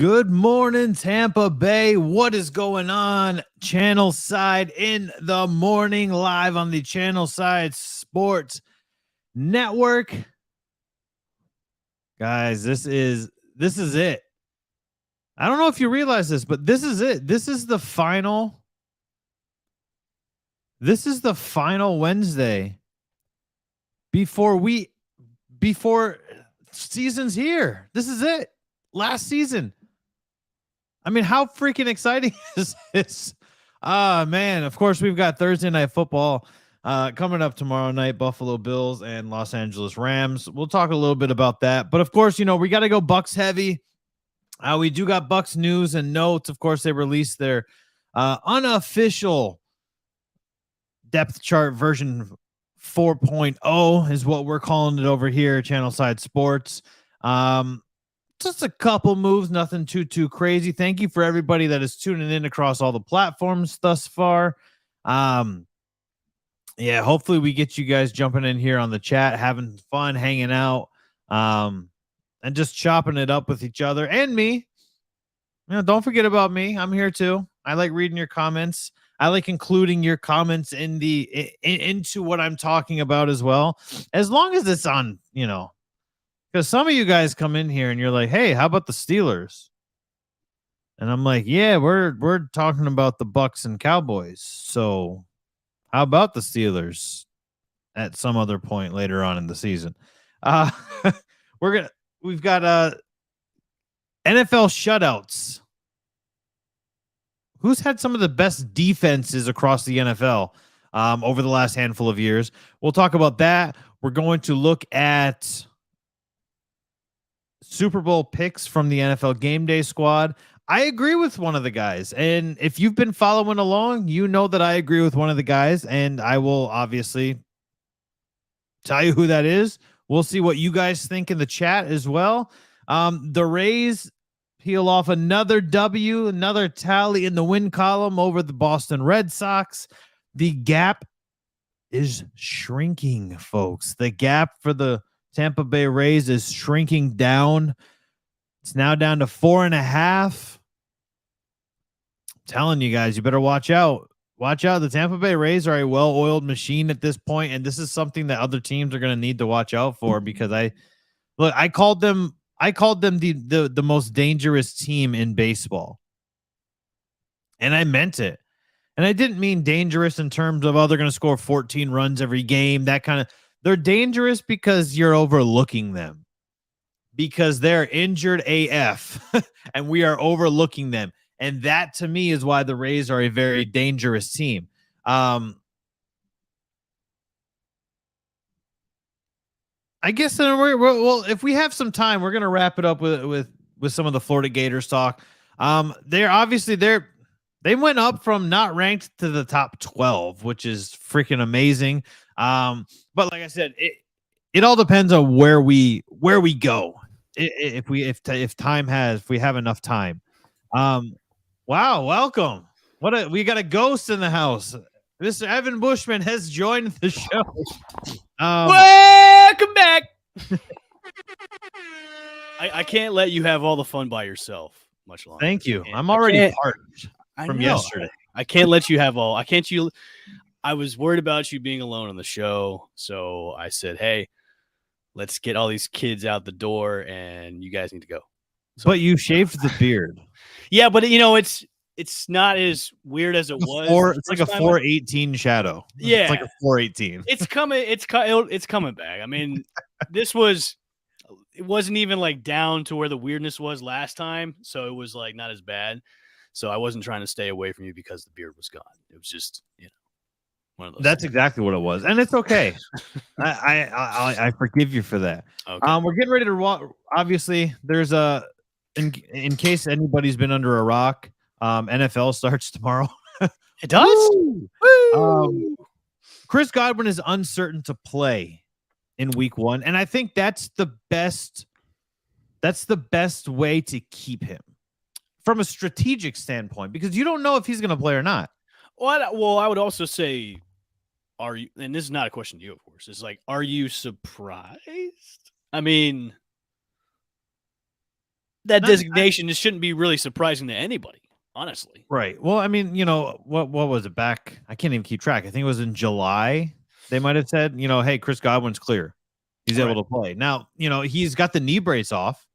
Good morning, Tampa Bay. What is going on? Channelside in the morning, live on the Channelside Sports Network. Guys, this is it. I don't know if you realize this, but this is it. This is the final Wednesday before season's here. This is it. Last season. I mean, how freaking exciting is this? Man, of course, we've got Thursday Night Football coming up tomorrow night, Buffalo Bills and Los Angeles Rams. We'll talk a little bit about that. But, of course, we got to go Bucks heavy. We do got Bucks news and notes. Of course, they released their unofficial depth chart version 4.0 is what we're calling it over here at Channelside Sports. Just a couple moves, nothing too crazy. Thank you for everybody that is tuning in across all the platforms thus far. Yeah, hopefully we get you guys jumping in here on the chat, having fun, hanging out, and just chopping it up with each other and me. Don't forget about me. I'm here too. I like reading your comments. I like including your comments into what I'm talking about as well, as long as it's on, because some of you guys come in here and you're like, hey, how about the Steelers? And I'm like, yeah, we're talking about the Bucks and Cowboys. So how about the Steelers at some other point later on in the season? We've got NFL shutouts. Who's had some of the best defenses across the NFL over the last handful of years? We'll talk about that. We're going to look at Super Bowl picks from the NFL Game Day squad. I agree with one of the guys. And if you've been following along, you know that I agree with one of the guys. And I will obviously tell you who that is. We'll see what you guys think in the chat as well. The Rays peel off another W, another tally in the win column over the Boston Red Sox. The gap is shrinking, folks. The gap for the Tampa Bay Rays is shrinking down. It's now down to 4.5. I'm telling you guys, you better watch out. Watch out. The Tampa Bay Rays are a well-oiled machine at this point, and this is something that other teams are going to need to watch out for, because I called them the most dangerous team in baseball. And I meant it. And I didn't mean dangerous in terms of, they're going to score 14 runs every game, that kind of. They're dangerous because you're overlooking them, because they're injured AF and we are overlooking them. And that to me is why the Rays are a very dangerous team. I guess well, if we have some time, we're going to wrap it up with some of the Florida Gators talk. They went up from not ranked to the top 12, which is freaking amazing. But like I said, it all depends on where we go. If we have enough time. Wow, welcome. We got a ghost in the house. Mr. Evan Bushman has joined the show. Welcome back. I can't let you have all the fun by yourself much longer. Thank you. I'm already parched from yesterday. I can't let you have all. I was worried about you being alone on the show, so I said, "Hey, let's get all these kids out the door, and you guys need to go." So, but you shaved the beard. Yeah, but it's not as weird as it was. It's like a 418 shadow. Yeah, it's like a 418. It's coming. It's coming back. I mean, it wasn't even like down to where the weirdness was last time, so it was like not as bad. So I wasn't trying to stay away from you because the beard was gone. It was just one of those. That's exactly what it was, and it's okay. I forgive you for that. Okay. We're getting ready to watch. Obviously, there's in case anybody's been under a rock. NFL starts tomorrow. It does. Woo! Chris Godwin is uncertain to play in week 1, and I think that's the best way to keep him from a strategic standpoint, because you don't know if he's going to play or not. Well, I would also say, are you? And this is not a question to you, of course. It's like, are you surprised? I mean, that designation shouldn't be really surprising to anybody, honestly. Right. Well, I mean, what was it back? I can't even keep track. I think it was in July. They might have said, hey, Chris Godwin's clear. He's able to play. Now, he's got the knee brace off.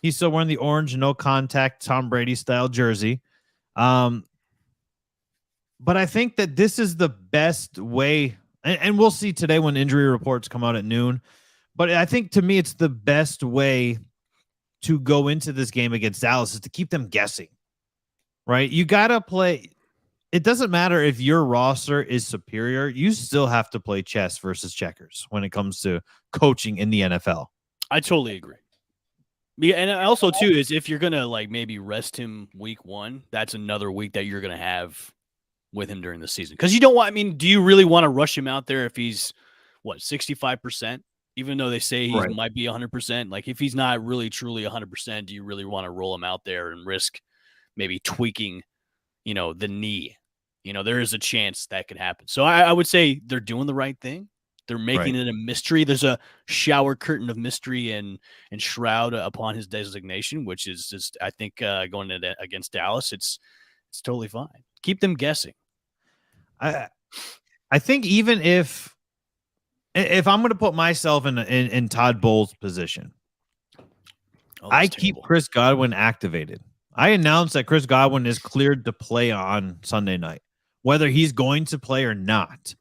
He's still wearing the orange, no contact, Tom Brady style jersey. But I think that this is the best way, and we'll see today when injury reports come out at noon. But I think to me, it's the best way to go into this game against Dallas is to keep them guessing, right? You got to play. It doesn't matter if your roster is superior. You still have to play chess versus checkers when it comes to coaching in the NFL. I totally agree. Yeah, and also too is if you're gonna like maybe rest him week 1, that's another week that you're gonna have with him during the season. Because you don't want. I mean, do you really want to rush him out there if he's 65%? Even though they say he might be 100%, like if he's not really truly 100%, do you really want to roll him out there and risk maybe tweaking, the knee? There is a chance that could happen. So I would say they're doing the right thing. They're making it a mystery. There's a shower curtain of mystery and shroud upon his designation, which is just, I think, going against Dallas, it's totally fine. Keep them guessing. I think even if I'm going to put myself in Todd Bowles' position, I keep Chris Godwin activated. I announced that Chris Godwin is cleared to play on Sunday night, whether he's going to play or not.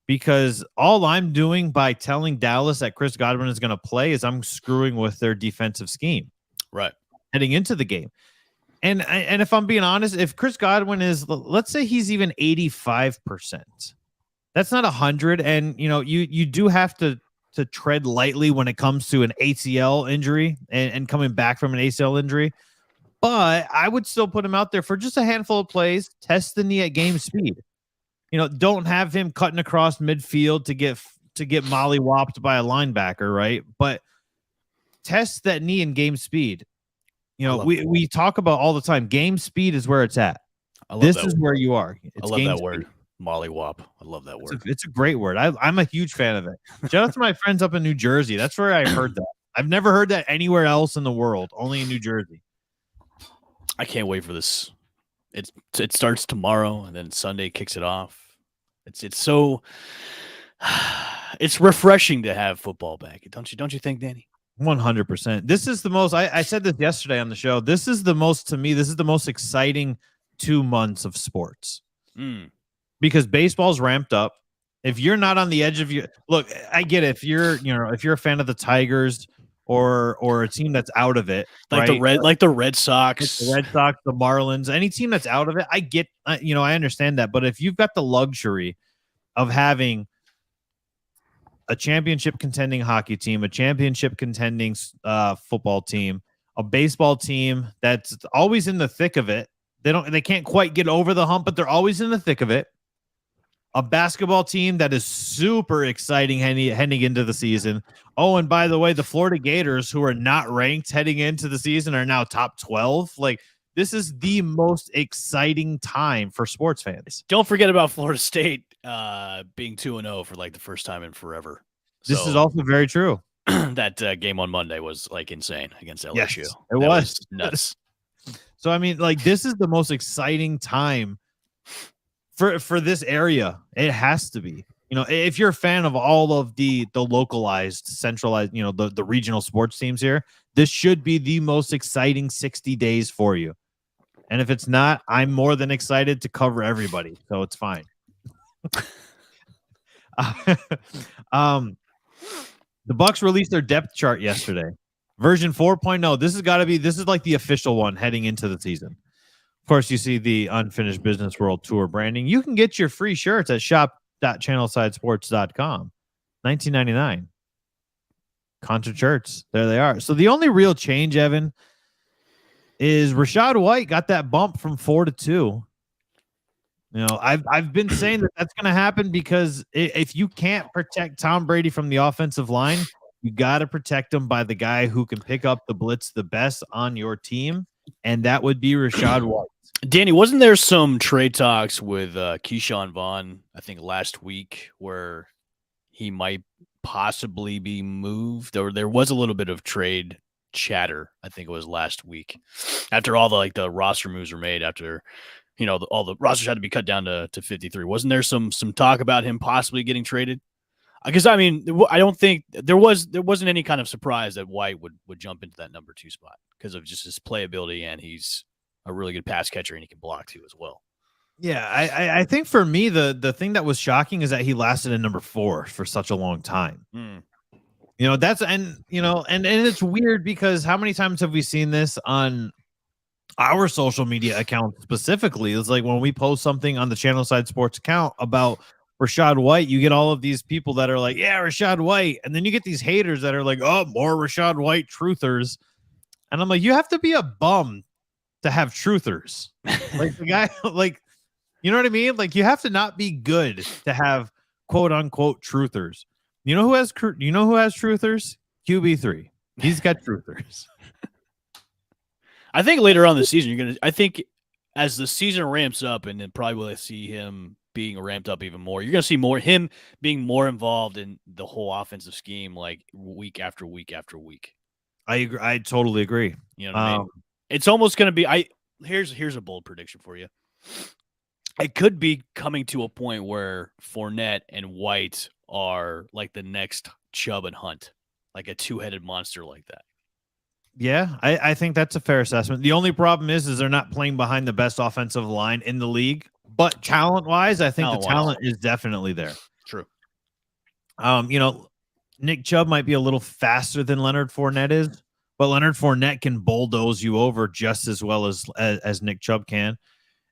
Because all I'm doing by telling Dallas that Chris Godwin is going to play is I'm screwing with their defensive scheme, right, heading into the game. And if I'm being honest, if Chris Godwin is, let's say he's even 85%, that's not 100. And you do have to tread lightly when it comes to an ACL injury and coming back from an ACL injury. But I would still put him out there for just a handful of plays, test the knee at game speed. Don't have him cutting across midfield to get mollywopped by a linebacker, right? But test that knee in game speed. We talk about all the time. Game speed is where it's at. This is where you are. I love that word, mollywop. I love that word. It's a great word. I'm a huge fan of it. Shout out to my friends up in New Jersey. That's where I heard that. I've never heard that anywhere else in the world, only in New Jersey. I can't wait for this. It starts tomorrow, and then Sunday kicks it off. It's so it's refreshing to have football back. Don't you think, Danny? 100%. This is the most. I said this yesterday on the show. This is the most exciting 2 months of sports because baseball's ramped up. If you're not on the edge of look, I get it. If you're a fan of the Tigers or a team that's out of it, like the Red Sox, the Marlins, any team that's out of it, I get, I understand that. But if you've got the luxury of having a championship contending hockey team, a championship contending football team, a baseball team that's always in the thick of it, they can't quite get over the hump, but they're always in the thick of it. A basketball team that is super exciting heading into the season. Oh, and by the way, the Florida Gators, who are not ranked heading into the season, are now top 12. Like, this is the most exciting time for sports fans. Don't forget about Florida State being 2-0 for like the first time in forever. This is also very true. That game on Monday was like insane against LSU. Yes, it was nuts. So, I mean, like, this is the most exciting time for this area. It has to be. If you're a fan of all of the localized, centralized, the regional sports teams here, this should be the most exciting 60 days for you. And if it's not, I'm more than excited to cover everybody. So it's fine. The Bucs released their depth chart yesterday. Version 4.0. This is like the official one heading into the season. Of course, you see the Unfinished Business World Tour branding. You can get your free shirts at shop.channelsidesports.com. $19.99. Concert shirts. There they are. So the only real change, Evan, is Rachaad White got that bump from 4 to 2. I've been saying that's going to happen because if you can't protect Tom Brady from the offensive line, you got to protect him by the guy who can pick up the blitz the best on your team, and that would be Rachaad White. Danny, wasn't there some trade talks with Keyshawn Vaughn, I think last week, where he might possibly be moved, or there was a little bit of trade chatter. I think it was last week after all the roster moves were made after, all the rosters had to be cut down to 53. Wasn't there some talk about him possibly getting traded? Because I mean, I don't think there wasn't any kind of surprise that White would jump into that number 2 spot because of just his playability, and he's a really good pass catcher and he can block too as well. Yeah, I think for me the thing that was shocking is that he lasted in number 4 for such a long time. That's and it's weird because how many times have we seen this on our social media account specifically? It's like when we post something on the Channelside Sports account about Rachaad White, you get all of these people that are like, yeah, Rachaad White. And then you get these haters that are like, oh, more Rachaad White truthers. And I'm like, you have to be a bum to have truthers. Like the guy, like, you know what I mean? Like you have to not be good to have quote unquote truthers. You know who has truthers? QB3. He's got truthers. I think later on in the season, I think as the season ramps up, and then probably we'll see him being ramped up even more. You're going to see him being more involved in the whole offensive scheme, like week after week after week. I agree. I totally agree. You know what I mean? It's almost going to be. Here's a bold prediction for you. It could be coming to a point where Fournette and White are like the next Chubb and Hunt, like a 2-headed monster like that. Yeah, I think that's a fair assessment. The only problem is they're not playing behind the best offensive line in the league. But talent-wise, I think the talent is definitely there. True. Nick Chubb might be a little faster than Leonard Fournette is, but Leonard Fournette can bulldoze you over just as well as Nick Chubb can.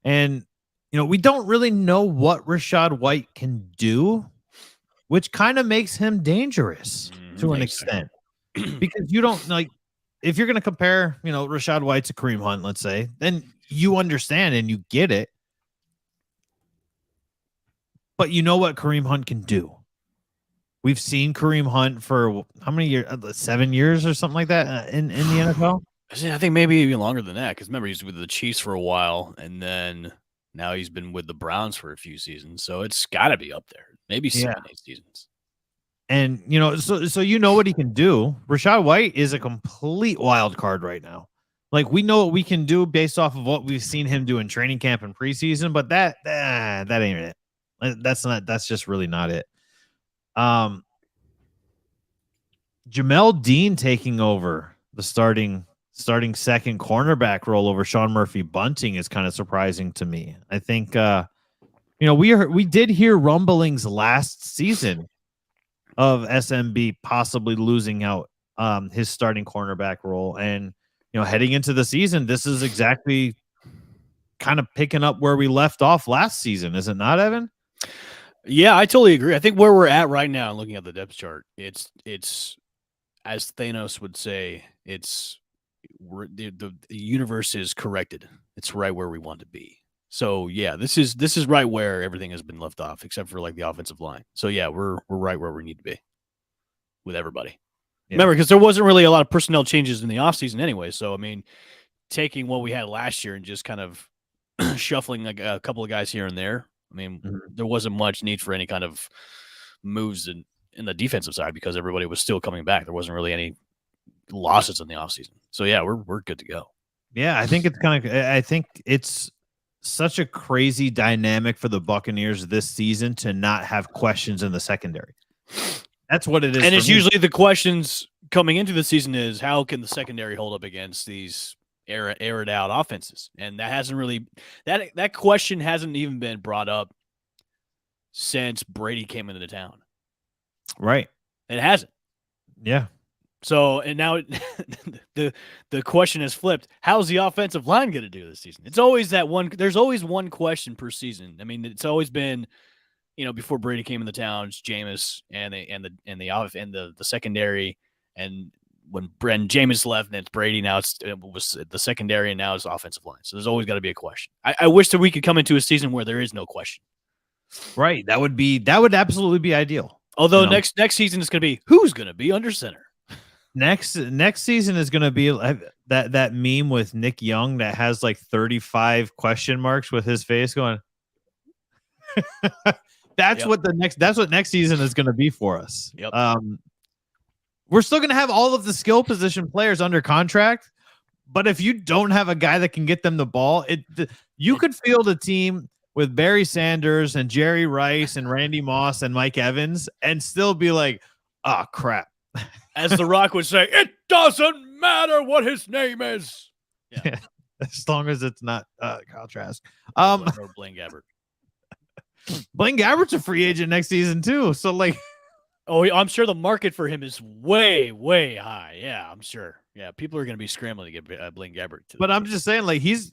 And, we don't really know what Rachaad White can do, which kind of makes him dangerous to an extent. Because you don't, like, if you're going to compare, Rachaad White to Kareem Hunt, let's say, then you understand and you get it. But you know what Kareem Hunt can do. We've seen Kareem Hunt for how many years? 7 years or something like that in the NFL? I think maybe even longer than that. Because remember, he's with the Chiefs for a while, and then now he's been with the Browns for a few seasons. So it's got to be up there. Maybe 7-8 seasons. And, so you know what he can do. Rachaad White is a complete wild card right now. Like, we know what we can do based off of what we've seen him do in training camp and preseason, but that ain't it. That's just really not it. Jamel Dean taking over the starting second cornerback role over Sean Murphy Bunting is kind of surprising to me. I think we did hear rumblings last season of SMB possibly losing out his starting cornerback role, and heading into the season, this is exactly kind of picking up where we left off last season, is it not, Evan? Yeah, I totally agree. I think where we're at right now, looking at the depth chart, it's as Thanos would say, the universe is corrected. It's right where we want to be. So yeah, this is right where everything has been left off, except for like the offensive line. So yeah, we're right where we need to be with everybody. Yeah. Remember, because there wasn't really a lot of personnel changes in the offseason anyway. So I mean, taking what we had last year and just kind of shuffling like a couple of guys here and there. I mean, there wasn't much need for any kind of moves in the defensive side because everybody was still coming back. There wasn't really any losses in the offseason. So yeah, we're good to go. Yeah, I think it's such a crazy dynamic for the Buccaneers this season to not have questions in the secondary. That's what it is. And it's usually the questions coming into the season is how can the secondary hold up against these aired out offenses? And that hasn't really that question hasn't even been brought up since Brady came into the town. Right. It hasn't. Yeah. So, and now the question is flipped. How's the offensive line going to do this season? It's always that one. There's always one question per season. I mean, it's always been, before Brady came in the town, it's Jameis and the secondary, and when Jameis left, and it's Brady. Now it was the secondary, and now it's offensive line. So there's always got to be a question. I wish that we could come into a season where there is no question. Right. That would absolutely be ideal. Although next season is going to be who's going to be under center. Next season is going to be that meme with Nick Young that has like 35 question marks with his face going. That's what next season is going to be for us. Yep. we're still going to have all of the skill position players under contract. But if you don't have a guy that can get them the ball, you could field a team with Barry Sanders and Jerry Rice and Randy Moss and Mike Evans and still be like, oh, crap. As The Rock would say, it doesn't matter what his name is. Yeah. As long as it's not Kyle Trask. Blaine Gabbert. Blaine Gabbert's a free agent next season too. So like, oh, I'm sure the market for him is way, way high. Yeah, I'm sure. Yeah, people are going to be scrambling to get Blaine Gabbert. But I'm just saying, he's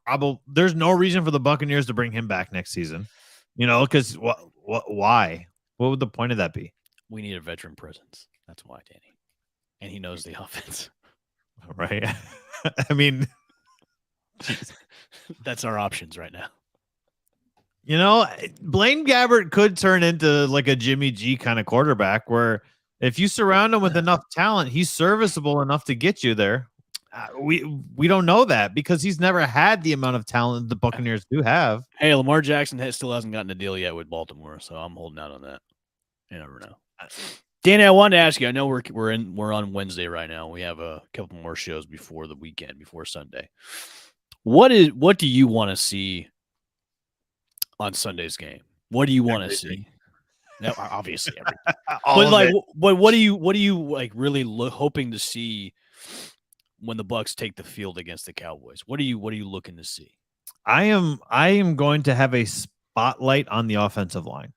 probably. There's no reason for the Buccaneers to bring him back next season. Because why? What would the point of that be? We need a veteran presence. That's why, Danny. And he knows the offense. Right. I mean, that's our options right now. Blaine Gabbert could turn into like a Jimmy G kind of quarterback where if you surround him with enough talent, he's serviceable enough to get you there. We don't know that because he's never had the amount of talent the Buccaneers do have. Hey, Lamar Jackson still hasn't gotten a deal yet with Baltimore, so I'm holding out on that. You never know. Danny, I wanted to ask you. I know we're on Wednesday right now. We have a couple more shows before the weekend, before Sunday. What do you want to see on Sunday's game? What do you want to see? No, obviously everything. But what do you like really hoping to see when the Bucks take the field against the Cowboys? What are you looking to see? I am going to have a spotlight on the offensive line.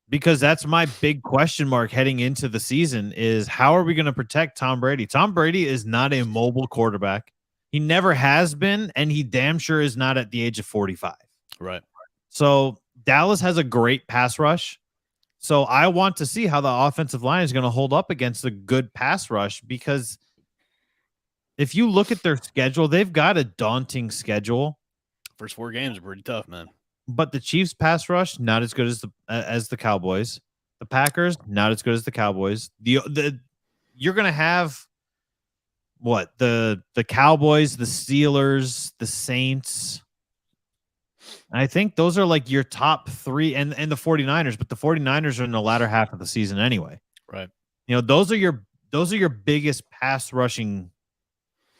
Because that's my big question mark heading into the season is how are we going to protect Tom Brady? Tom Brady is not a mobile quarterback. He never has been, and he damn sure is not at the age of 45. Right. So Dallas has a great pass rush. So I want to see how the offensive line is going to hold up against a good pass rush because if you look at their schedule, they've got a daunting schedule. First 4 games are pretty tough, man. But the Chiefs pass rush, not as good as the Cowboys. The Packers, not as good as the Cowboys. You're going to have what? The Cowboys, the Steelers, the Saints. I think those are like your top 3 and the 49ers, but the 49ers are in the latter half of the season anyway. Right. Those are your biggest pass rushing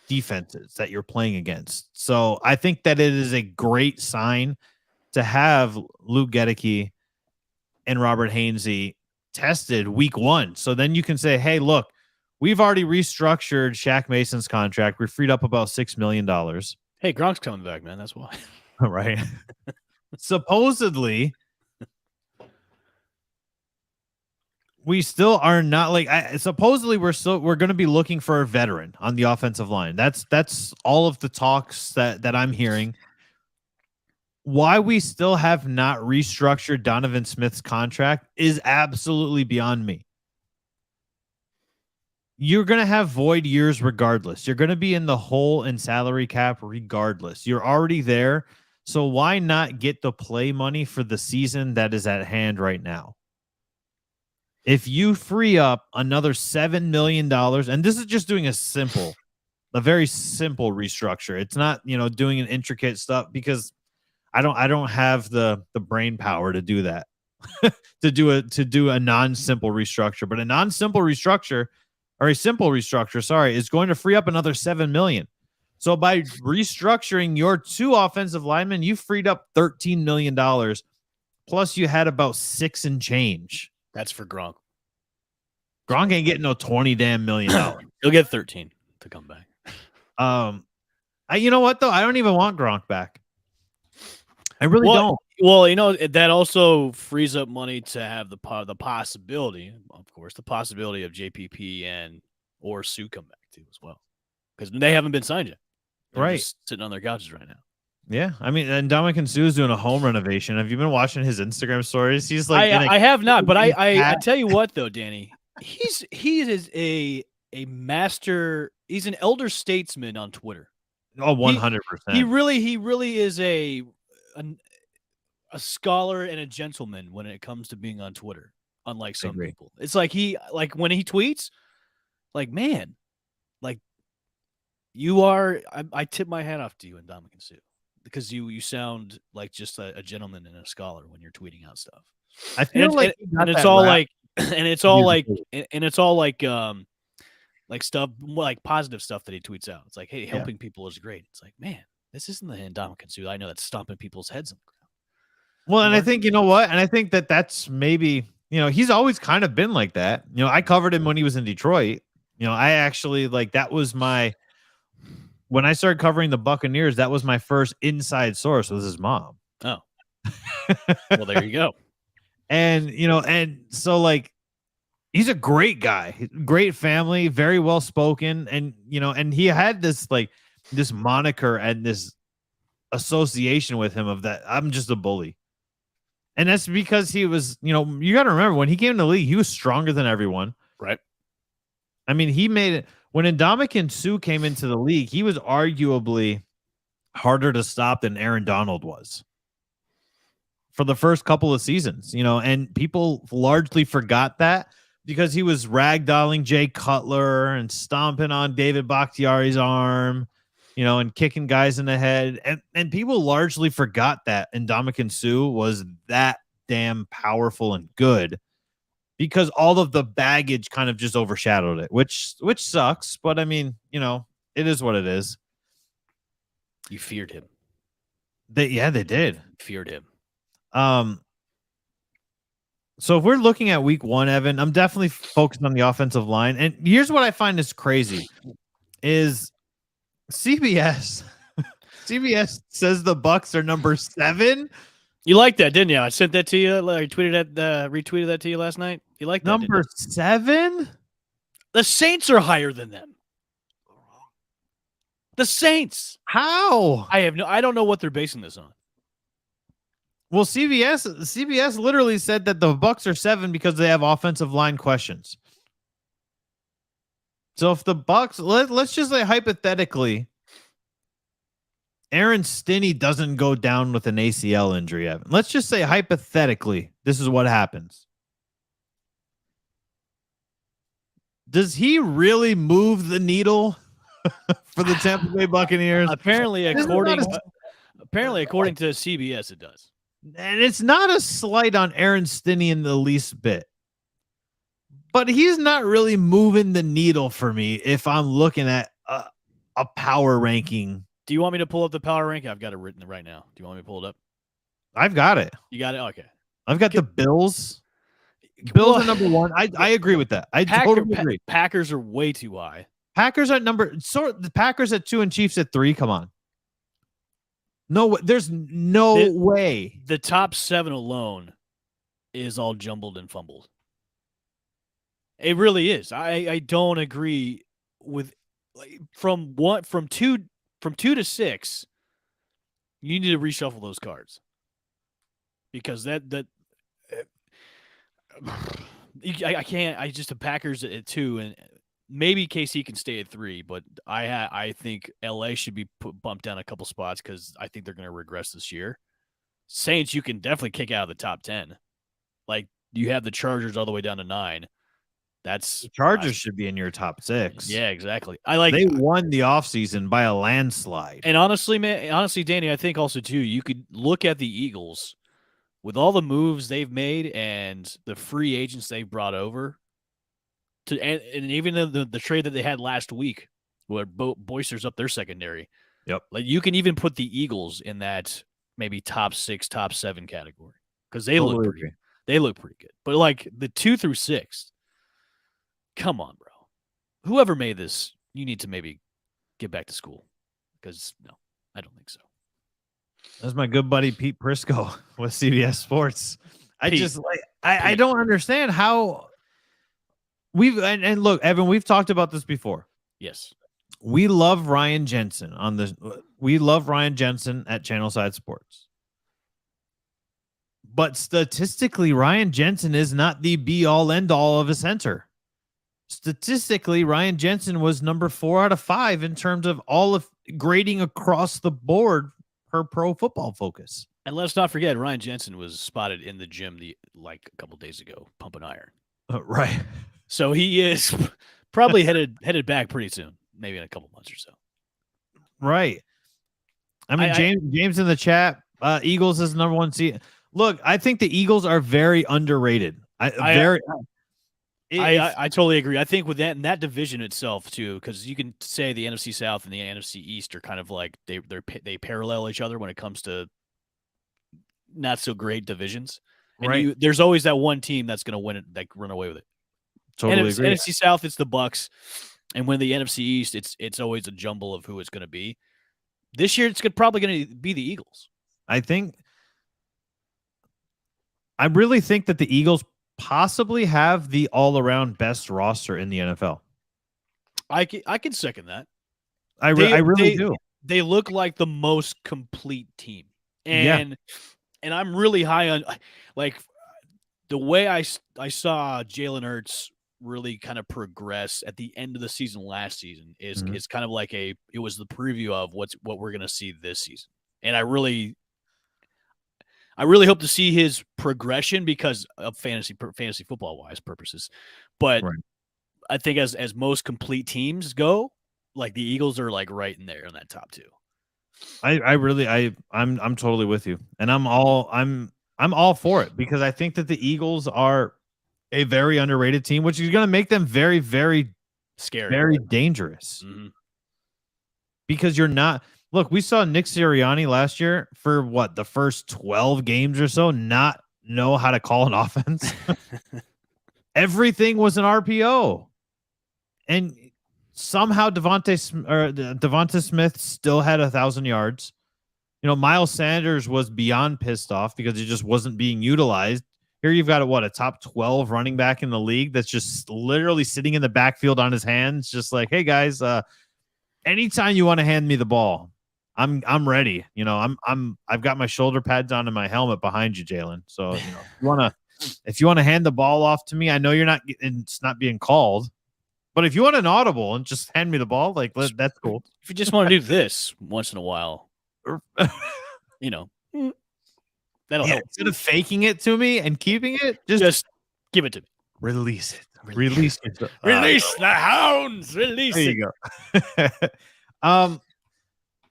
defenses that you're playing against. So I think that it is a great sign to have Luke Gedeke and Robert Hainsey tested week 1. So then you can say, hey, look, we've already restructured Shaq Mason's contract. We freed up about $6 million. Hey, Gronk's coming back, man. That's why. Right. Supposedly, we still are not supposedly we're going to be looking for a veteran on the offensive line. That's all of the talks that I'm hearing. Why we still have not restructured Donovan Smith's contract is absolutely beyond me. You're going to have void years regardless. You're going to be in the hole in salary cap regardless. You're already there. So why not get the play money for the season that is at hand right now? If you free up another $7 million, and this is just doing a very simple restructure. It's not, doing an intricate stuff because I don't have the brain power to do that, to do a non-simple restructure. But a non-simple restructure or a simple restructure, is going to free up another $7 million. So by restructuring your 2 offensive linemen, you freed up $13 million. Plus you had about 6 and change. That's for Gronk. Gronk ain't getting no 20 damn million dollars. He'll get 13 to come back. You know what though? I don't even want Gronk back. I really don't. Well, that also frees up money to have the possibility, of course, the possibility of JPP or Sue come back too as well, because they haven't been signed yet. They're right, just sitting on their couches right now. Yeah, I mean, and Dominican Sue's doing a home renovation. Have you been watching his Instagram stories? He's like, I have not, but I tell you what though, Danny, he is a master. He's an elder statesman on Twitter. Oh, 100%. He really is a scholar and a gentleman when it comes to being on Twitter. Unlike some people, it's like when he tweets, man, you are. I tip my hat off to you and Dominican Sue because you sound like just a gentleman and a scholar when you're tweeting out stuff. I feel it's all like and it's all like stuff like positive stuff that he tweets out. It's like, hey, helping people is great. It's like, man, this isn't the Ndamukong Suh I know that's stomping people's heads on the ground. Well, and I think, you know what? And I think that that's maybe, he's always kind of been like that. I covered him when he was in Detroit. I actually that was when I started covering the Buccaneers, that was my first inside source was his mom. Oh, well, there you go. And, and so he's a great guy, great family, very well spoken. And, and he had this this moniker and this association with him of that I'm just a bully. And that's because he was, you got to remember when he came to the league, he was stronger than everyone. Right. I mean, he made it when Ndamukong Suh came into the league, he was arguably harder to stop than Aaron Donald was for the first couple of seasons, and people largely forgot that because he was ragdolling Jay Cutler and stomping on David Bakhtiari's arm, and kicking guys in the head. And people largely forgot that Ndamukong Suh was that damn powerful and good because all of the baggage kind of just overshadowed it, which sucks. But I mean, it is what it is. You feared him. They did. Feared him. So if we're looking at week 1, Evan, I'm definitely focused on the offensive line. And here's what I find is crazy is CBS says the Bucs are number 7. You liked that, didn't you? I sent that to you. I retweeted that to you last night. You liked that? Number 7? The Saints are higher than them. The Saints. How? I don't know what they're basing this on. Well, CBS literally said that the Bucs are 7 because they have offensive line questions. So if the Bucs, let's just say hypothetically, Aaron Stinney doesn't go down with an ACL injury, Evan. Let's just say hypothetically, this is what happens. Does he really move the needle for the Tampa Bay Buccaneers? Apparently, according to CBS, it does. And it's not a slight on Aaron Stinney in the least bit. But he's not really moving the needle for me if I'm looking at a power ranking. Do you want me to pull up the power ranking? I've got it written right now. Do you want me to pull it up? I've got it. You got it? Okay. I've got the Bills. Bills are number 1. I agree with that. I totally agree. Packers are way too high. Packers are the Packers at 2 and Chiefs at 3. Come on. No, there's no way. The top 7 alone is all jumbled and fumbled. It really is. I don't agree with from 2 to 6. You need to reshuffle those cards because I can't. The Packers at 2 and maybe KC can stay at 3, but I think LA should be bumped down a couple spots because I think they're going to regress this year. Saints, you can definitely kick out of the top 10. Like you have the Chargers all the way down to 9. The Chargers should be in your top 6. Yeah, exactly. They won the offseason by a landslide. And honestly, Danny, I think also too, you could look at the Eagles with all the moves they've made and the free agents they've brought over. And even the trade that they had last week, where boisters up their secondary. Yep. Like you can even put the Eagles in that maybe top 6, top 7 category because they look pretty good. But like the 2 through 6, come on, bro. Whoever made this, you need to maybe get back to school because no, I don't think so. That's my good buddy Pete Prisco with CBS Sports. I don't understand how. And look, Evan, we've talked about this before. Yes. We love Ryan Jensen we love Ryan Jensen at Channelside Sports. But statistically, Ryan Jensen is not the be all end all of a center. Statistically, Ryan Jensen was number 4 out of 5 in terms of all of grading across the board per Pro Football Focus. And let's not forget, Ryan Jensen was spotted in the gym a couple days ago, pumping iron. Right. So he is probably headed back pretty soon, maybe in a couple months or so. Right. I mean, James in the chat, Eagles is number 1 seed. Look, I think the Eagles are very underrated. I totally agree. I think with that in that division itself too, because you can say the NFC South and the NFC East are kind of like they parallel each other when it comes to not so great divisions. And right. there's always that one team that's going to win it, like run away with it. Totally agree. NFC South, it's the Bucks, and when the NFC East, it's always a jumble of who it's going to be. This year, it's probably going to be the Eagles. I really think that the Eagles possibly have the all-around best roster in the NFL. I can second that. I really do. They look like the most complete team, and I'm really high on like the way I saw Jalen Hurts really kind of progress at the end of the season last season is kind of like it was the preview of what we're going to see this season, and I really hope to see his progression because of fantasy football wise purposes. But I think as most complete teams go, like the Eagles are like right in there in that top two. I'm totally with you, and I'm all for it because I think that the Eagles are a very underrated team, which is going to make them very, very scary, very dangerous. Because you're not. Look, we saw Nick Sirianni last year for the first 12 games or so not know how to call an offense. Everything was an RPO. And somehow Devonta Smith still had 1,000 yards. Miles Sanders was beyond pissed off because he just wasn't being utilized. Here you've got a top 12 running back in the league that's just literally sitting in the backfield on his hands, just like, hey guys, anytime you want to hand me the ball, I'm ready. I've got my shoulder pads on and my helmet behind you, Jalen. So if you want to hand the ball off to me, I know it's not being called, but if you want an audible and just hand me the ball, that's cool. If you just want to do this once in a while, that'll help. Instead of faking it to me and keeping it, just give it to me. Release it. Release it. Release the hounds. Release it. There you go.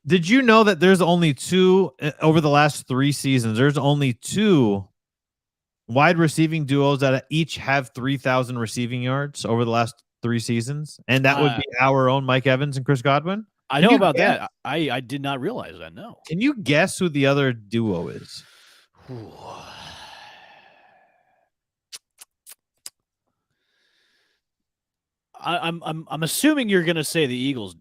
Did you know that there's only two over the last 3 seasons? There's only 2 wide receiving duos that each have 3,000 receiving yards over the last 3 seasons, and that would be our own Mike Evans and Chris Godwin. I know about that. I did not realize that. No. Can you guess who the other duo is? I'm assuming you're gonna say the Eagles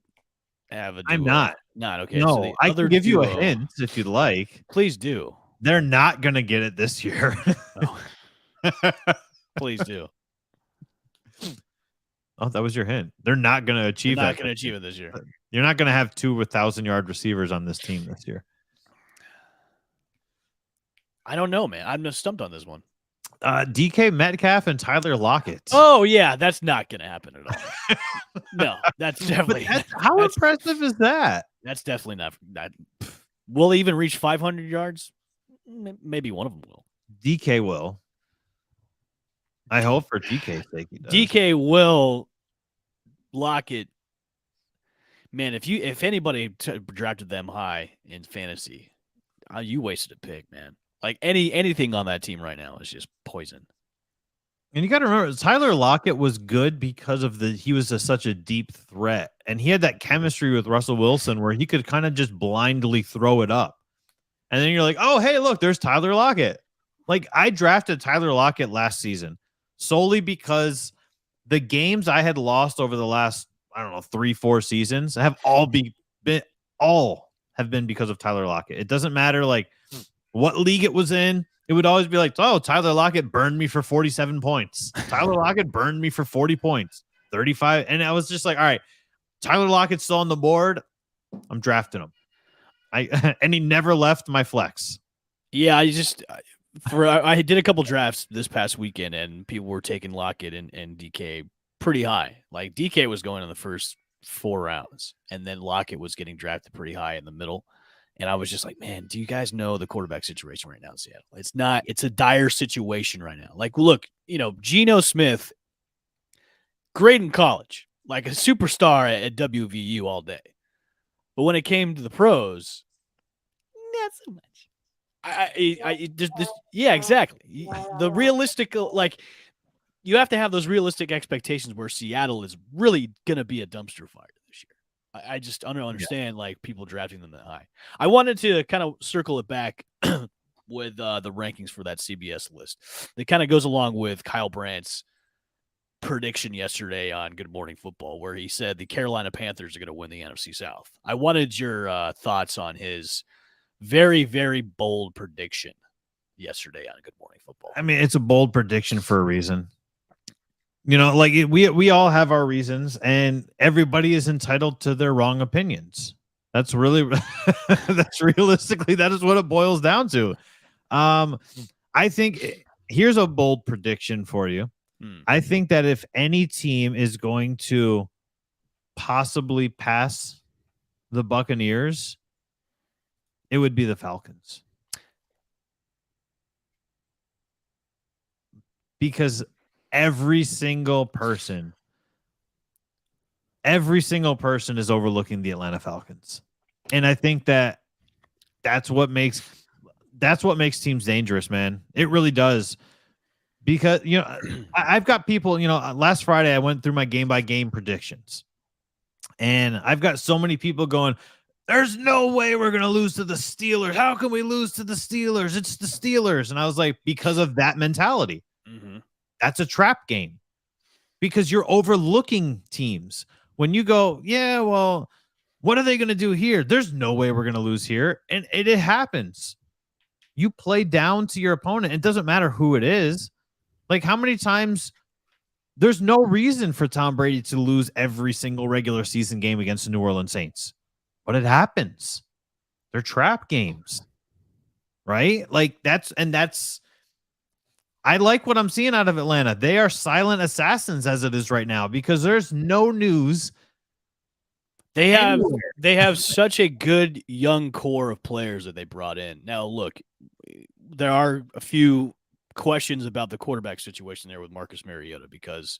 have a duo. I'm not. Not okay. No, so I can give you a hint if you'd like. Please do. They're not gonna get it this year. Please do. Oh, that was your hint. They're not gonna achieve that. Not gonna achieve it this year. You're not gonna have 2 1,000-yard receivers on this team this year. I don't know, man. I'm just stumped on this one. DK Metcalf and Tyler Lockett. Oh yeah, that's not gonna happen at all. No, that's definitely. How impressive is that? That's definitely not. Will they even reach 500 yards? Maybe one of them will. DK will. I hope for DK's sake he does. DK will. Lockett. Man, if anybody drafted them high in fantasy, you wasted a pick, man. Like anything on that team right now is just poison. And you got to remember, Tyler Lockett was good because of he was such a deep threat, and he had that chemistry with Russell Wilson where he could kind of just blindly throw it up. And then you're like, oh, hey, look, there's Tyler Lockett. Like I drafted Tyler Lockett last season solely because the games I had lost over the last, 3-4 seasons have all been because of Tyler Lockett. It doesn't matter what league it was in. It would always be like, oh, Tyler Lockett burned me for 47 points. Tyler Lockett burned me for 40 points, 35. And I was just like, all right, Tyler Lockett's still on the board. I'm drafting him. And he never left my flex. Yeah, I did a couple drafts this past weekend, and people were taking Lockett and DK pretty high. Like DK was going in the first 4 rounds, and then Lockett was getting drafted pretty high in the middle. And I was just like, man, do you guys know the quarterback situation right now in Seattle? It's a dire situation right now. Like, look, Geno Smith, great in college, like a superstar at WVU all day. But when it came to the pros, not so much. Yeah, exactly. The realistic, you have to have those realistic expectations where Seattle is really going to be a dumpster fire this year. I just don't understand like people drafting them that high. I wanted to kind of circle it back with the rankings for that CBS list. That kind of goes along with Kyle Brandt's prediction yesterday on Good Morning Football, where he said the Carolina Panthers are going to win the NFC South. I wanted your thoughts on his very, very bold prediction yesterday on Good Morning Football. I mean, it's a bold prediction for a reason. You know, like we all have our reasons, and everybody is entitled to their wrong opinions. That's really that's realistically that is what it boils down to. I think here's a bold prediction for you. I think that if any team is going to possibly pass the Buccaneers, it would be the Falcons. Because every single person is overlooking the Atlanta Falcons. And I think that's what makes teams dangerous, man. It really does. Because, you know, I've got people, you know, last Friday I went through my game by game predictions. And I've got so many people going, there's no way we're going to lose to the Steelers. How can we lose to the Steelers? It's the Steelers. And I was like, because of that mentality. Mm-hmm. That's a trap game because you're overlooking teams. When you go, yeah, well, what are they going to do here? There's no way we're going to lose here. And it happens. You play down to your opponent. It doesn't matter who it is. Like how many times there's no reason for Tom Brady to lose every single regular season game against the New Orleans Saints, but it happens. They're trap games, right? Like that's I like what I'm seeing out of Atlanta. They are silent assassins as it is right now because there's no news. They have such a good young core of players that they brought in. Now, look, there are a few questions about the quarterback situation there with Marcus Mariota because,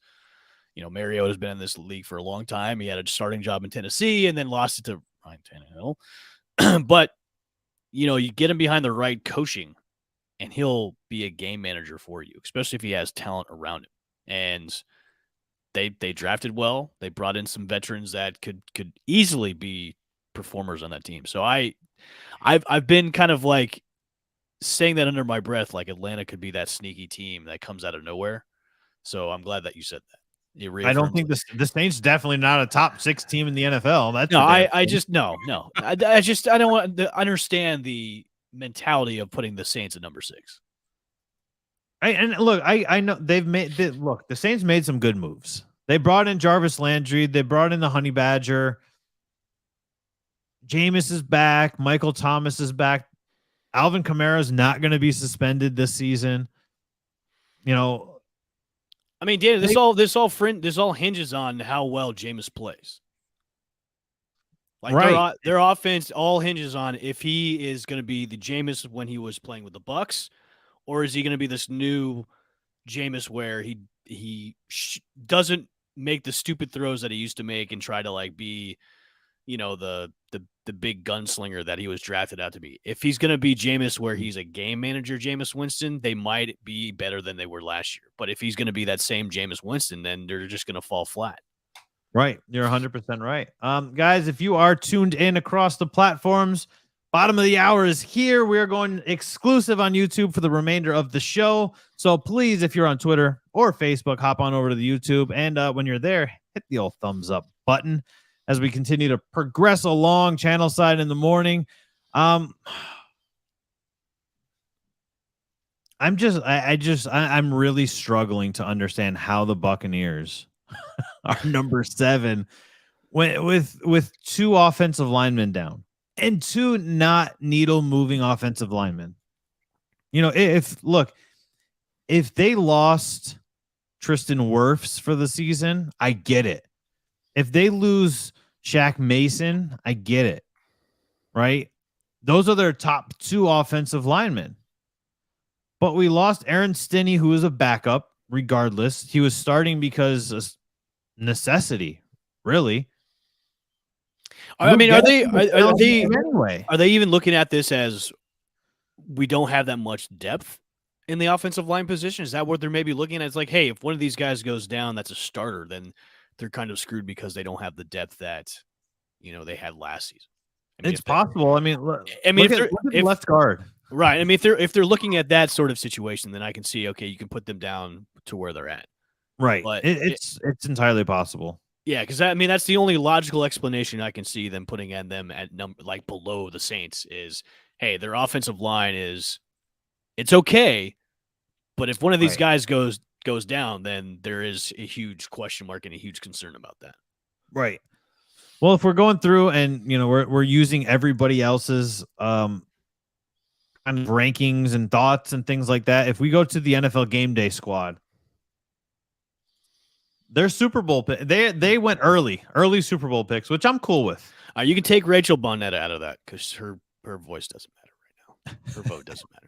you know, Mariota's been in this league for a long time. He had a starting job in Tennessee and then lost it to Ryan Tannehill. But, you know, you get him behind the right coaching and he'll be a game manager for you, especially if he has talent around him. And they drafted well. They brought in some veterans that could easily be performers on that team. So I've been kind of like saying that under my breath, like Atlanta could be that sneaky team that comes out of nowhere. So I'm glad that you said that. I don't think the Saints definitely not a top 6 team in the NFL. That's no. I just no. I don't want to understand the mentality of putting the Saints at number 6. And look, I know the Saints made some good moves. They brought in Jarvis Landry. They brought in the Honey Badger. Jameis is back. Michael Thomas is back. Alvin Kamara is not going to be suspended this season. You know, I mean, Dan, this all hinges on how well Jameis plays. Like right. Their offense all hinges on if he is going to be the Jameis when he was playing with the Bucs, or is he going to be this new Jameis where he doesn't make the stupid throws that he used to make and try to like be, you know, the big gunslinger that he was drafted out to be. If he's going to be Jameis where he's a game manager, Jameis Winston, they might be better than they were last year. But if he's going to be that same Jameis Winston, then they're just going to fall flat. Right. You're 100% right. Guys, if you are tuned in across the platforms, bottom of the hour is here. We're going exclusive on YouTube for the remainder of the show. So please, if you're on Twitter or Facebook, hop on over to the YouTube. And when you're there, hit the old thumbs up button as we continue to progress along Channelside in the morning. I'm really struggling to understand how the Buccaneers are number 7 with 2 offensive linemen down and 2 not needle moving offensive linemen. You know, if they lost Tristan Wirfs for the season, I get it. If they lose Shaq Mason, I get it. Right? Those are their top 2 offensive linemen. But we lost Aaron Stinney, who was a backup regardless. He was starting because of necessity, really. I mean, are they even looking at this as we don't have that much depth? in the offensive line position? Is that what they're maybe looking at? It's like, hey, if one of these guys goes down, that's a starter, then they're kind of screwed because they don't have the depth that they had last season. I mean, It's possible. I mean, look if they're look at the left guard. right, I mean, if they're looking at that sort of situation, then I can see, okay, you can put them down to where they're at. Right. But It's entirely possible. yeah, because I mean that's the only logical explanation I can see them putting at them at like below the Saints is, hey, their offensive line it's okay, but if one of these Right. guys goes down, then there is a huge question mark and a huge concern about that. Right. Well, if we're going through and we're using everybody else's kind of rankings and thoughts and things like that, if we go to the NFL Game Day squad, their Super Bowl they went early Super Bowl picks, which I'm cool with. You can take Rachel Bonetta out of that because her voice doesn't matter right now. Her vote doesn't matter.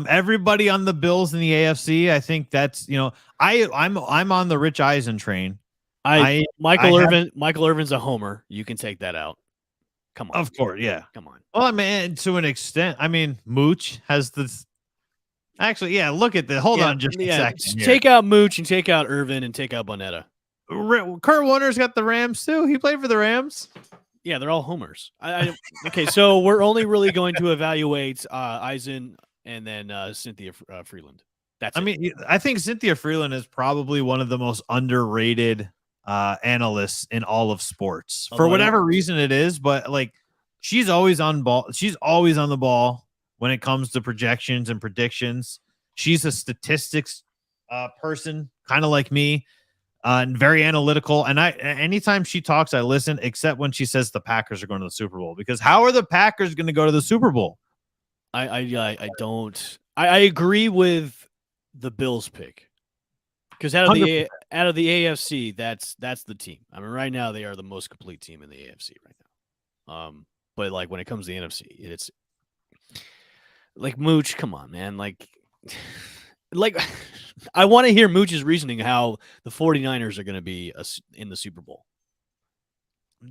Everybody on the Bills in the AFC, I think that's I'm on the Rich Eisen train. Michael Irvin's a homer. You can take that out. Come on. Of course, yeah. Come on. Well, I mean, to an extent. I mean, Mooch has this. Actually, yeah. Look at the. Hold on, just a second. Take out Mooch and take out Irvin and take out Bonetta. Kurt Warner's got the Rams too. He played for the Rams. Yeah, they're all homers. Okay, so we're only really going to evaluate Eisen and then Cynthia Freeland. That's it. I mean, I think Cynthia Freeland is probably one of the most underrated analysts in all of sports for whatever reason it is, but like she's always on ball. She's always on the ball when it comes to projections and predictions. She's a statistics person, kind of like me, and very analytical. And anytime she talks, I listen, except when she says the Packers are going to the Super Bowl, because how are the Packers going to go to the Super Bowl? I don't. I agree with the Bills pick. Because out of the AFC, that's the team. I mean, right now they are the most complete team in the AFC right now. But like when it comes to the NFC, it's like Mooch. Come on, man. Like I want to hear Mooch's reasoning how the 49ers are going to be in the Super Bowl.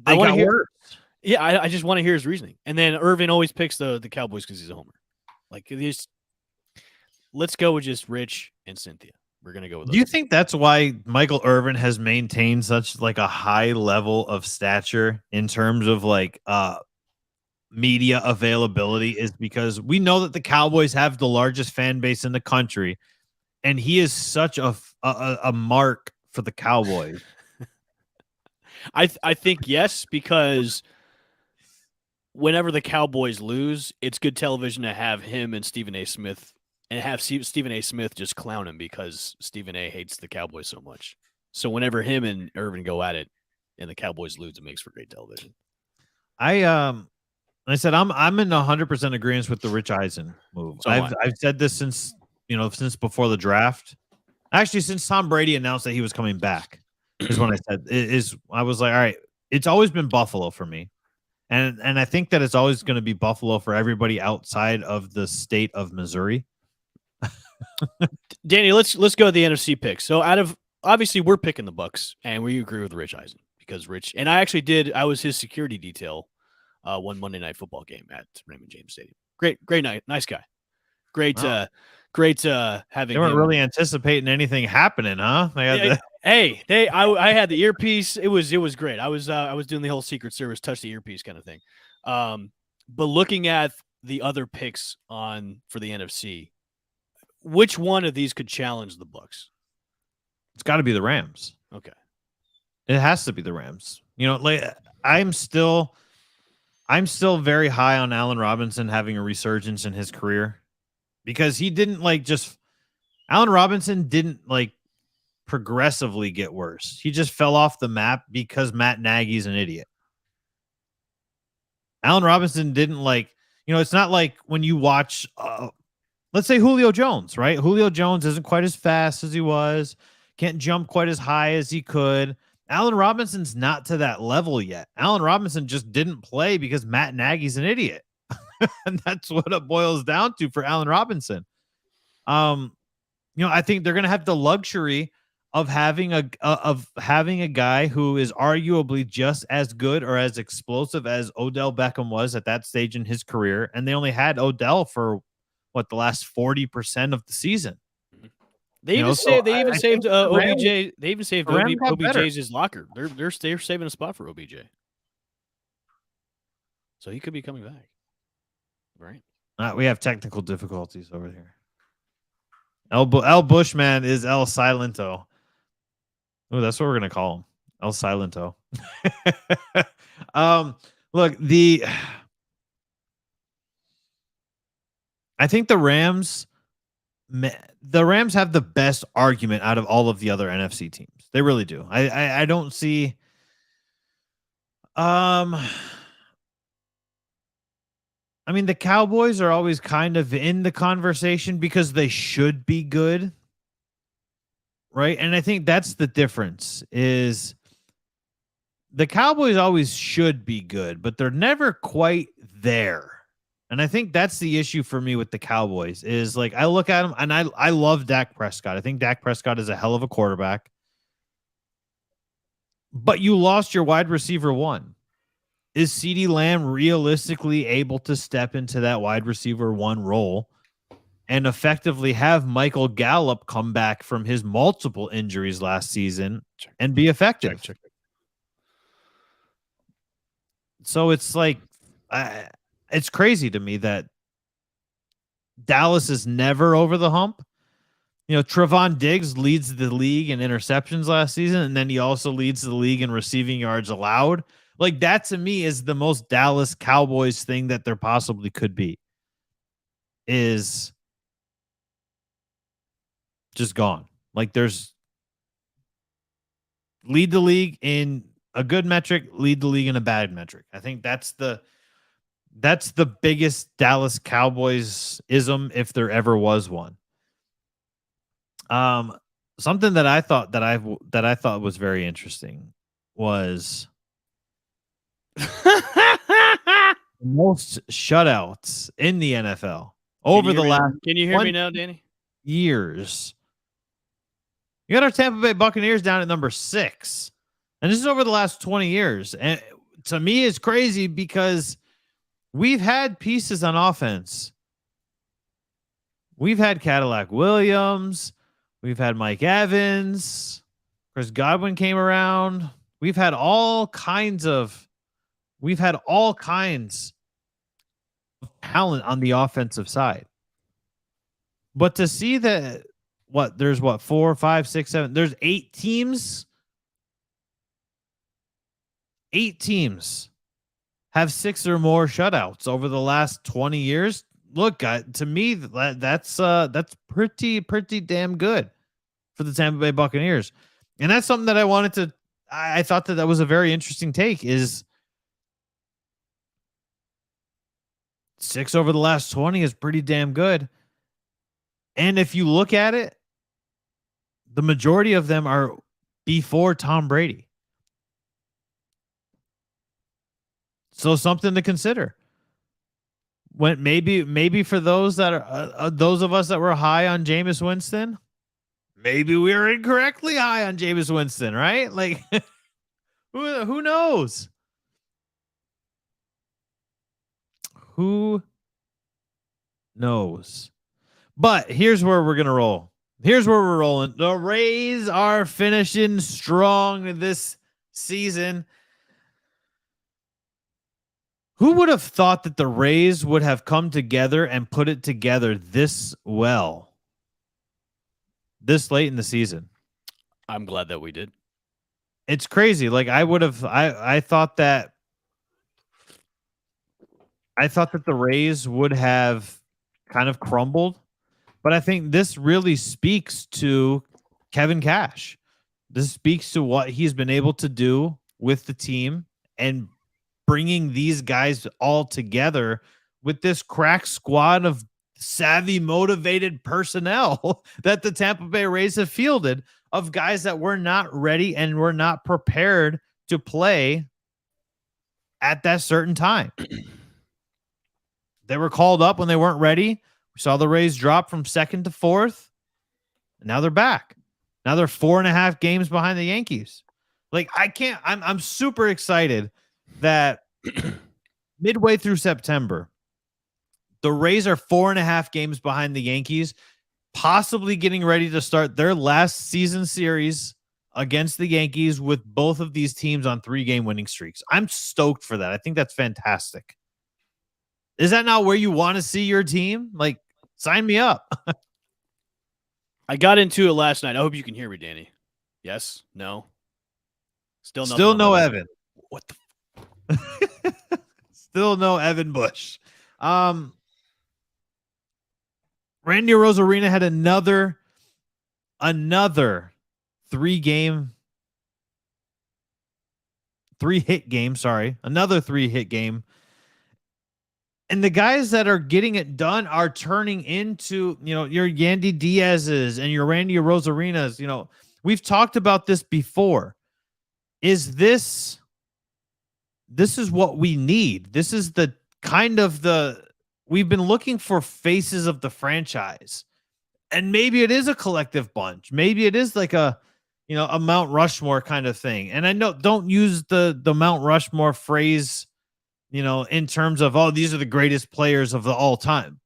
I want to hear. Yeah, I just want to hear his reasoning. And then Irvin always picks the Cowboys because he's a homer. Like let's go with just Rich and Cynthia. We're gonna go with. Do you think that's why Michael Irvin has maintained such like a high level of stature in terms of like media availability? Is because we know that the Cowboys have the largest fan base in the country, and he is such a mark for the Cowboys. I think yes, because whenever the Cowboys lose, it's good television to have him and Stephen A. Smith. And have Stephen A. Smith just clown him because Stephen A. hates the Cowboys so much. So whenever him and Irvin go at it, and the Cowboys lose, it makes for great television. I said I'm in 100% agreement with the Rich Eisen move. So I've said this since before the draft. Actually, since Tom Brady announced that he was coming back, is when I said I was like, all right, it's always been Buffalo for me. And I think that it's always going to be Buffalo for everybody outside of the state of Missouri. Danny, let's go to the NFC picks. So obviously we're picking the Bucs, and we agree with Rich Eisen because Rich and I was his security detail one Monday Night Football game at Raymond James Stadium. Great night, nice guy. Great having. They weren't really anticipating anything happening, huh? I had the earpiece. It was great. I was doing the whole Secret Service touch the earpiece kind of thing. But looking at the other picks for the NFC. Which one of these could challenge the Bucs? It's got to be the Rams. Okay. It has to be the Rams. I'm still very high on Allen Robinson having a resurgence in his career because he didn't Allen Robinson didn't progressively get worse. He just fell off the map because Matt Nagy's an idiot. Allen Robinson didn't it's not like when you watch let's say Julio Jones, right? Julio Jones isn't quite as fast as he was, can't jump quite as high as he could. Allen Robinson's not to that level yet. Allen Robinson just didn't play because Matt Nagy's an idiot. And that's what it boils down to for Allen Robinson. I think they're going to have the luxury of having a guy who is arguably just as good or as explosive as Odell Beckham was at that stage in his career. And they only had Odell for the last 40% of the season. They even saved OBJ. They even saved OBJ's locker. They're saving a spot for OBJ. So he could be coming back. Right. We have technical difficulties over here. El Bushman is El Silento. Oh, that's what we're gonna call him. El Silento. Look, I think the Rams have the best argument out of all of the other NFC teams. They really do. I don't see. I mean, the Cowboys are always kind of in the conversation because they should be good, right? And I think that's the difference is the Cowboys always should be good, but they're never quite there. And I think that's the issue for me with the Cowboys is like I look at them and I love Dak Prescott. I think Dak Prescott is a hell of a quarterback. But you lost your wide receiver one. Is CeeDee Lamb realistically able to step into that wide receiver one role and effectively have Michael Gallup come back from his multiple injuries last season and be effective? So it's like, it's crazy to me that Dallas is never over the hump. You know, Trevon Diggs leads the league in interceptions last season, and then he also leads the league in receiving yards allowed. Like, that to me is the most Dallas Cowboys thing that there possibly could be. Is just gone. Like, there's lead the league in a good metric, lead the league in a bad metric. I think that's the biggest Dallas Cowboys ism if there ever was one. Something that I thought was very interesting was most shutouts in the NFL over the last. Can you hear me now, Danny? Years. You got our Tampa Bay Buccaneers down at number 6, and this is over the last 20 years. And to me, it's crazy because we've had pieces on offense. We've had Cadillac Williams. We've had Mike Evans. Chris Godwin came around. We've had all kinds of talent on the offensive side. But to see that there's 4, 5, 6, 7, there's 8 teams. 8 teams have 6 or more shutouts over the last 20 years. Look, to me, that's pretty damn good for the Tampa Bay Buccaneers. And that's something that I thought that was a very interesting take is 6 over the last 20 is pretty damn good. And if you look at it, the majority of them are before Tom Brady. So something to consider. When maybe for those that are those of us that were high on Jameis Winston, maybe we were incorrectly high on Jameis Winston, right? Like, who knows? Who knows? But here's where we're gonna roll. Here's where we're rolling. The Rays are finishing strong this season. Who would have thought that the Rays would have come together and put it together this well this late in the season? I'm glad that we did. It's crazy. Like I thought that the Rays would have kind of crumbled, but I think this really speaks to Kevin Cash. This speaks to what he's been able to do with the team and bringing these guys all together with this crack squad of savvy, motivated personnel that the Tampa Bay Rays have fielded of guys that were not ready and were not prepared to play at that certain time. They were called up when they weren't ready. We saw the Rays drop from 2nd to 4th. And now they're back. Now they're 4.5 games behind the Yankees. Like, I'm super excited that midway through September, The Rays are 4.5 games behind the Yankees, possibly getting ready to start their last season series against the Yankees with both of these teams on 3-game winning streaks. I'm stoked for that. I think that's fantastic. Is that not where you want to see your team? Like, sign me up. I got into it last night. I hope you can hear me, Danny. Yes? No? Still no Evan. What the? Still no Evan Bush. Randy Rosarina had another 3-hit game. Another 3-hit game. And the guys that are getting it done are turning into, your Yandy Diaz's and your Randy Rosarinas. We've talked about this before. This is what we need. This is the kind of we've been looking for faces of the franchise. And maybe it is a collective bunch. Maybe it is like a Mount Rushmore kind of thing. And I know, don't use the Mount Rushmore phrase, in terms of, oh, these are the greatest players of all time.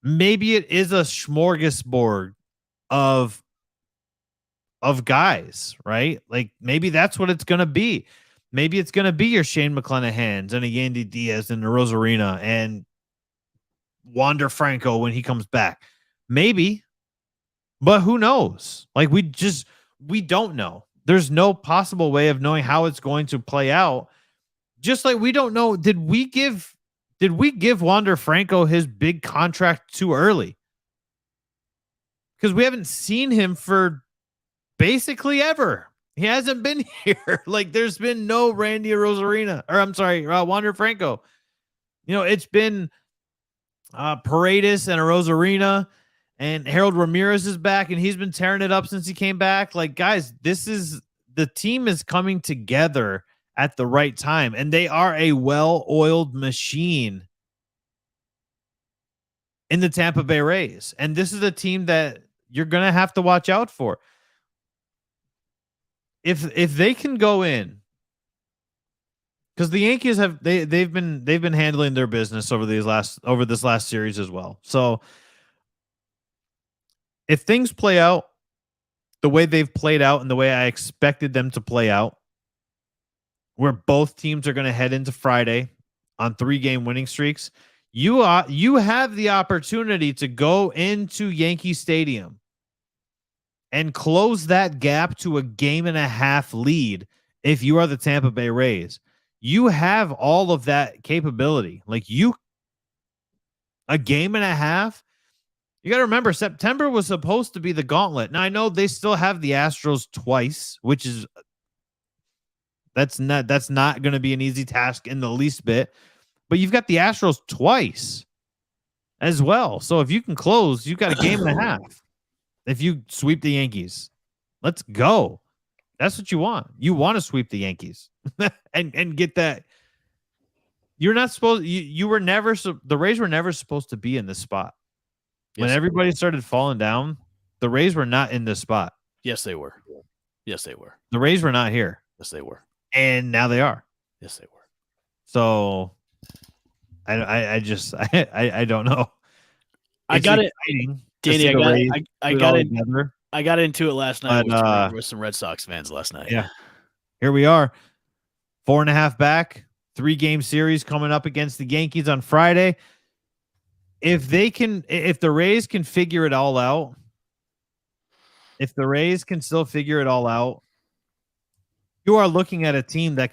Maybe it is a smorgasbord of guys, right? Like, maybe that's what it's going to be. Maybe it's going to be your Shane McClanahan's and a Yandy Diaz and a Rosarina and Wander Franco when he comes back. Maybe, but who knows? Like, we don't know. There's no possible way of knowing how it's going to play out. Just like we don't know, did we give Wander Franco his big contract too early? Because we haven't seen him for basically ever. He hasn't been here. Like, there's been no Randy Rosarina, or I'm sorry, Wander Franco. It's been Paredes and a Rosarina, and Harold Ramirez is back, and he's been tearing it up since he came back. Like, guys, the team is coming together at the right time, and they are a well-oiled machine in the Tampa Bay Rays. And this is a team that you're going to have to watch out for. If they can go in, because the Yankees they've been handling their business over this last series as well. So if things play out the way they've played out and the way I expected them to play out, where both teams are going to head into Friday on 3-game winning streaks, you have the opportunity to go into Yankee Stadium and close that gap to a 1.5 game lead if you are the Tampa Bay Rays. You have all of that capability. Like, a 1.5 games. You got to remember, September was supposed to be the gauntlet. Now, I know they still have the Astros twice, which is that's not going to be an easy task in the least bit. But you've got the Astros twice as well. So if you can close, you've got a 1.5 games. If you sweep the Yankees, let's go. That's what you want. You want to sweep the Yankees and get that. You're not supposed. You were never. The Rays were never supposed to be in this spot. When everybody started falling down, the Rays were not in this spot. Yes, they were. Yes, they were. The Rays were not here. Yes, they were. And now they are. Yes, they were. So I don't know. I got it, Danny. I got into it last night with some Red Sox fans last night. Yeah. Here we are. 4.5 back, 3-game series coming up against the Yankees on Friday. If the Rays can figure it all out, if the Rays can still figure it all out, you are looking at a team that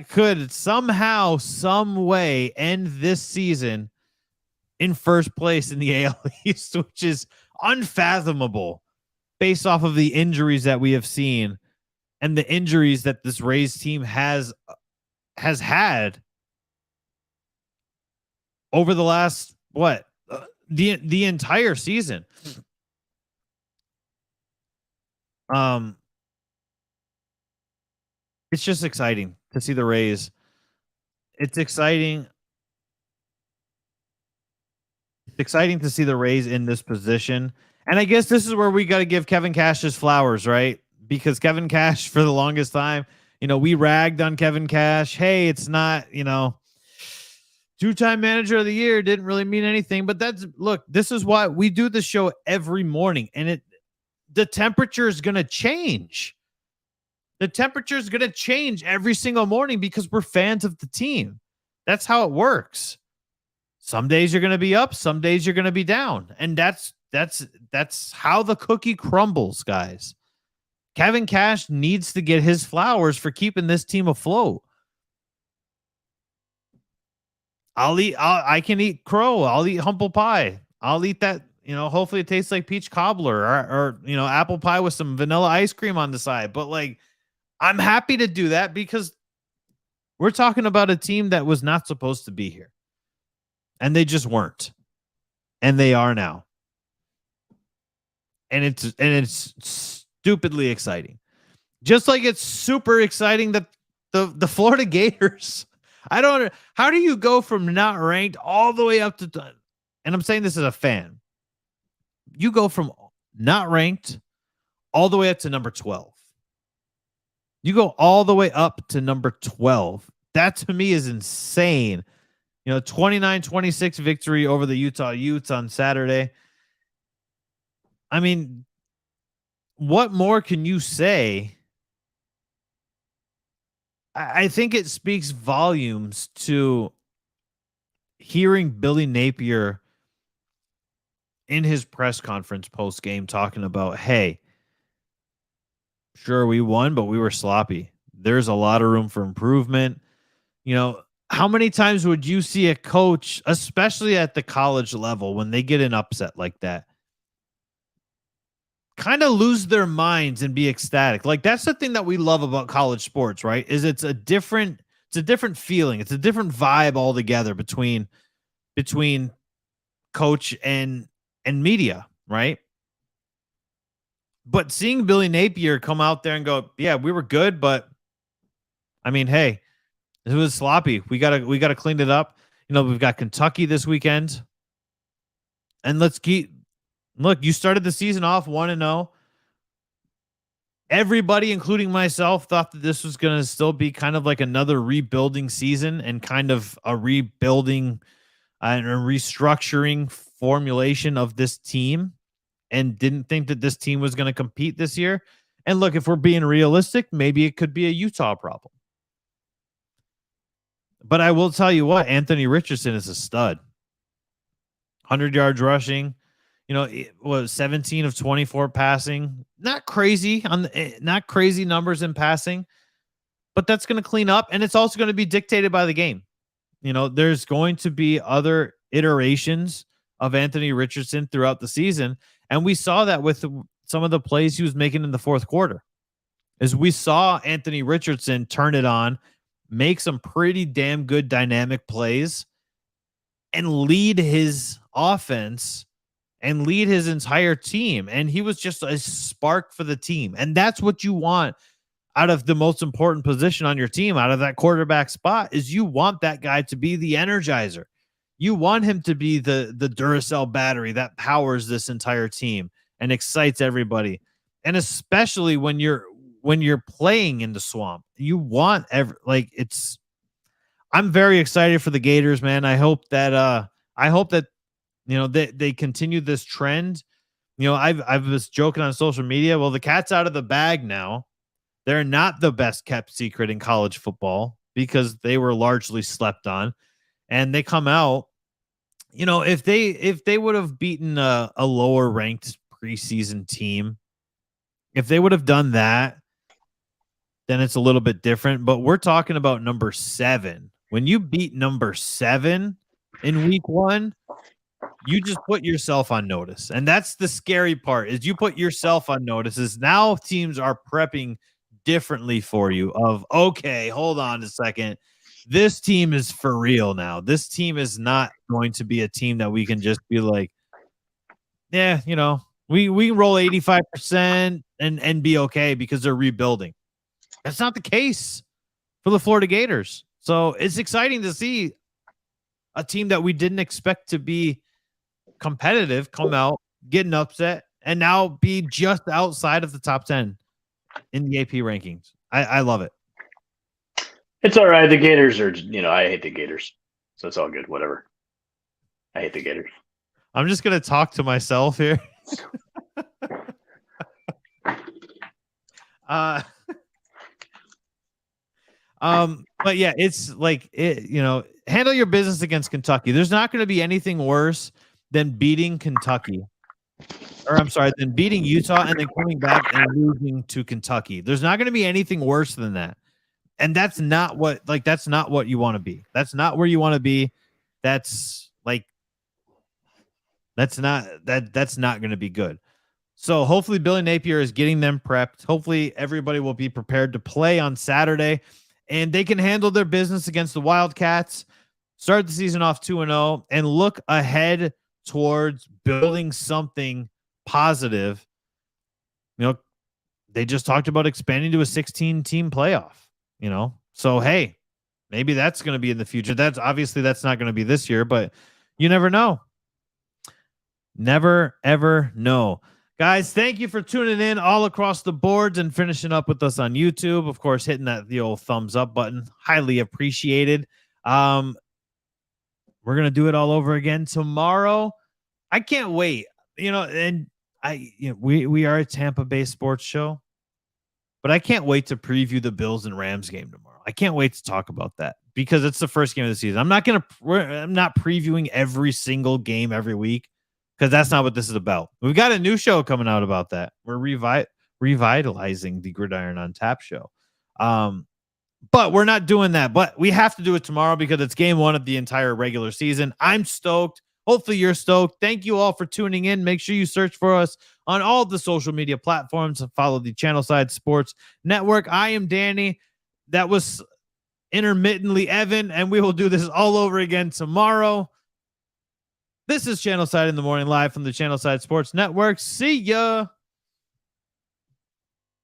could somehow, some way end this season in first place in the AL East, which is unfathomable based off of the injuries that we have seen and the injuries that this Rays team has had over the last the entire season. It's just exciting to see the Rays. It's exciting. It's exciting to see the Rays in this position. And I guess this is where we got to give Kevin Cash his flowers, right? Because Kevin Cash, for the longest time, we ragged on Kevin Cash. Hey, it's not, 2-time manager of the year didn't really mean anything, but this is why we do the show every morning, and the temperature is going to change. The temperature is going to change every single morning because we're fans of the team. That's how it works. Some days you're going to be up, some days you're going to be down, and that's how the cookie crumbles, guys. Kevin Cash needs to get his flowers for keeping this team afloat. I can eat crow. I'll eat humble pie. I'll eat that. Hopefully it tastes like peach cobbler or apple pie with some vanilla ice cream on the side. But I'm happy to do that because we're talking about a team that was not supposed to be here. And they just weren't. And they are now. And it's stupidly exciting. Just like it's super exciting that the Florida Gators, how do you go from not ranked all the way up to, and I'm saying this as a fan, you go from not ranked all the way up to number 12. You go all the way up to number 12. That to me is insane. 29-26 victory over the Utah Utes on Saturday. I mean, what more can you say? I think it speaks volumes to hearing Billy Napier in his press conference post game talking about, hey, sure, we won, but we were sloppy. There's a lot of room for improvement. How many times would you see a coach, especially at the college level, when they get an upset like that, kind of lose their minds and be ecstatic? That's the thing that we love about college sports, right? Is it's a different feeling. It's a different vibe altogether between coach and media, right? But seeing Billy Napier come out there and go, yeah, we were good, but I mean, hey, it was sloppy. We gotta clean it up. We've got Kentucky this weekend. And look, you started the season off 1-0. Everybody, including myself, thought that this was going to still be kind of like another rebuilding season and kind of a rebuilding and a restructuring formulation of this team, and didn't think that this team was going to compete this year. And look, if we're being realistic, maybe it could be a Utah problem. But I will tell you what, Anthony Richardson is a stud. 100 yards rushing. It was 17 of 24 passing. Not crazy not crazy numbers in passing, but that's going to clean up, and it's also going to be dictated by the game. There's going to be other iterations of Anthony Richardson throughout the season, and we saw that with some of the plays he was making in the fourth quarter. As we saw Anthony Richardson turn it on, make some pretty damn good dynamic plays, and lead his offense and lead his entire team. And he was just a spark for the team. And that's what you want out of the most important position on your team, out of that quarterback spot, is you want that guy to be the energizer. You want him to be the Duracell battery that powers this entire team and excites everybody. And especially when you're playing in the swamp, you want I'm very excited for the Gators, man. I hope that they continue this trend. I was joking on social media. Well, the cat's out of the bag now. They're not the best kept secret in college football because they were largely slept on, and they come out. If they would have beaten a lower ranked preseason team, if they would have done that, then it's a little bit different. But we're talking about number 7. When you beat number 7 in week 1, you just put yourself on notice. And that's the scary part, is you put yourself on notice. Is now teams are prepping differently for you of, okay, hold on a second. This team is for real now. This team is not going to be a team that we can just be like, yeah, we can roll 85% and be okay because they're rebuilding. That's not the case for the Florida Gators. So it's exciting to see a team that we didn't expect to be competitive come out, get an upset, and now be just outside of the top 10 in the AP rankings. I love it. It's all right. The Gators are, I hate the Gators. So it's all good. Whatever. I hate the Gators. I'm just gonna talk to myself here. But yeah, it's like handle your business against Kentucky. There's not going to be anything worse than beating Kentucky, or I'm sorry, than beating Utah and then coming back and losing to Kentucky. There's not going to be anything worse than that, and that's not what you want to be. That's not where you want to be. That's not going to be good. So hopefully Billy Napier is getting them prepped. Hopefully everybody will be prepared to play on Saturday, and they can handle their business against the Wildcats, start the season off 2-0, and look ahead towards building something positive. They just talked about expanding to a 16-team playoff, So, hey, maybe that's going to be in the future. That's not going to be this year, but you never know. Never, ever know. Guys, thank you for tuning in all across the boards and finishing up with us on YouTube. Of course, hitting the old thumbs up button. Highly appreciated. We're going to do it all over again tomorrow. I can't wait. We are a Tampa-based sports show, but I can't wait to preview the Bills and Rams game tomorrow. I can't wait to talk about that because it's the first game of the season. I'm not previewing every single game every week, because that's not what this is about. We've got a new show coming out about that. We're revitalizing the Gridiron on Tap show. But we're not doing that. But we have to do it tomorrow because it's game one of the entire regular season. I'm stoked. Hopefully you're stoked. Thank you all for tuning in. Make sure you search for us on all the social media platforms and follow the Channelside Sports Network. I am Danny. That was intermittently Evan, and we will do this all over again tomorrow. This is Channelside in the Morning, live from the Channelside Sports Network. See ya.